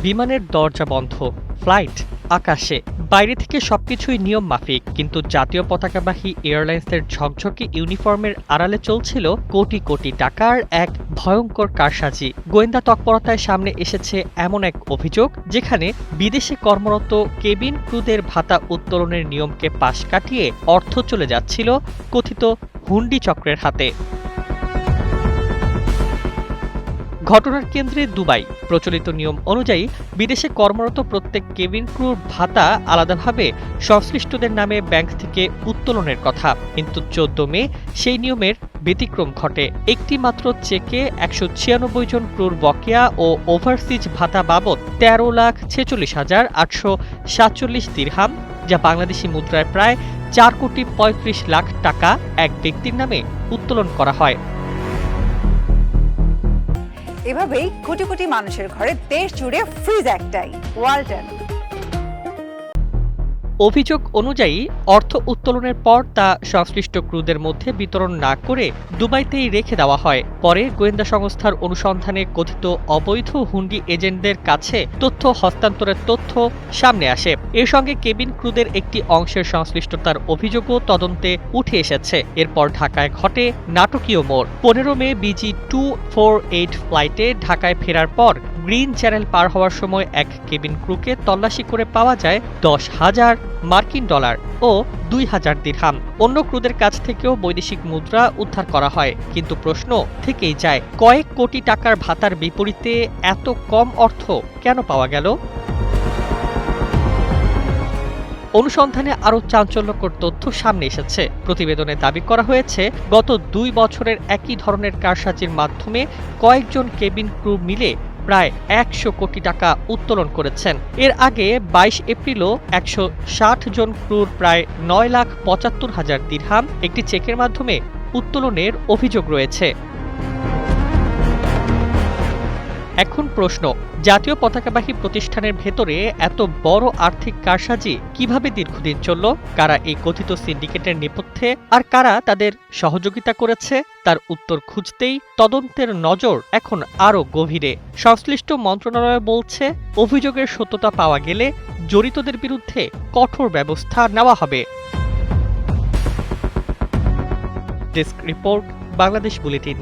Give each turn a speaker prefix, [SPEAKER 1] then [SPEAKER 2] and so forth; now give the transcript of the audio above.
[SPEAKER 1] বিমানের দরজা বন্ধ, ফ্লাইট আকাশে, বাইরে থেকে সবকিছুই নিয়ম মাফিক, কিন্তু জাতীয় পতাকাবাহী এয়ারলাইন্সের ঝকঝকে ইউনিফর্মের আড়ালে চলছিল কোটি কোটি টাকার এক ভয়ঙ্কর কারসাজি। গোয়েন্দা তৎপরতায় সামনে এসেছে এমন এক অভিযোগ, যেখানে বিদেশে কর্মরত কেবিন ক্রুদের ভাতা উত্তোলনের নিয়মকে পাশ কাটিয়ে অর্থ চলে যাচ্ছিল কথিত হুন্ডি চক্রের হাতে। ঘটনার কেন্দ্রে দুবাই। প্রচলিত নিয়ম অনুযায়ী বিদেশে কর্মরত প্রত্যেক কেবিন ক্রুর ভাতা আলাদাভাবে সংশ্লিষ্টদের নামে ব্যাংক থেকে উত্তোলনের কথা, কিন্তু 14 মে সেই নিয়মের ব্যতিক্রম ঘটে। একটি মাত্র চেকে 196 জন ক্রুর বকেয়া ও ওভারসিজ ভাতা বাবদ 13,46,847 দিরহাম, যা বাংলাদেশি মুদ্রায় প্রায় 4,35,00,000 টাকা এক ব্যক্তির নামে উত্তোলন করা হয়।
[SPEAKER 2] এভাবেই কোটি কোটি মানুষের ঘরে দেশ জুড়ে ফ্রিজ একটাই, ওয়ালটন।
[SPEAKER 1] অভিযোগ অনুযায়ী অর্থ উত্তোলনের পর তা সংশ্লিষ্ট ক্রুদের মধ্যে বিতরণ না করে দুবাইতেই রেখে দেওয়া হয়। পরে গোয়েন্দা সংস্থার অনুসন্ধানে কথিত অবৈধ হুন্ডি এজেন্টদের কাছে তথ্য হস্তান্তরের তথ্য সামনে আসে। এর সঙ্গে কেবিন ক্রুদের একটি অংশের সংশ্লিষ্টতার অভিযোগও তদন্তে উঠে এসেছে। এরপর ঢাকায় ঘটে নাটকীয় মোড়। 15 মে বিজি 248 ফ্লাইটে ঢাকায় ফেরার পর গ্রিন চ্যানেল পার হওয়ার সময় এক কেবিন ক্রুকে তল্লাশি করে পাওয়া যায় 10,000 মার্কিন ডলার ও 2,000 দিরহাম। অন্য ক্রুদের কাছ থেকেও বৈদেশিক মুদ্রা উদ্ধার করা হয়, কিন্তু প্রশ্ন থেকেই যায়, কয়েক কোটি টাকার ভাতার বিপরীতে এত কম অর্থ কেন পাওয়া গেল? অনুসন্ধানে আরও চাঞ্চল্যকর তথ্য সামনে এসেছে। প্রতিবেদনে দাবি করা হয়েছে, গত 2 বছরের একই ধরনের কারসাজির মাধ্যমে কয়েকজন কেবিন ক্রু মিলে প্রায় 100 কোটি টাকা উত্তোলন করেছেন। এর আগে 22 এপ্রিলও 160 জন ক্রুর প্রায় 9,75,000 দিরহাম একটি চেকের মাধ্যমে উত্তোলনের অভিযোগ রয়েছে। এখন প্রশ্ন, জাতীয় পতাকাবাহী প্রতিষ্ঠানের ভেতরে এত বড় আর্থিক কারসাজি কিভাবে দীর্ঘদিন চলল? কারা এই কথিত সিন্ডিকেটের নেপথ্যে আর কারা তাদের সহযোগিতা করেছে? তার উত্তর খুঁজতেই তদন্তের নজর এখন আরও গভীরে। সংশ্লিষ্ট মন্ত্রণালয় বলছে, অভিযোগের সত্যতা পাওয়া গেলে জড়িতদের বিরুদ্ধে কঠোর ব্যবস্থা নেওয়া হবে। Desk report, Bangladesh bulletin.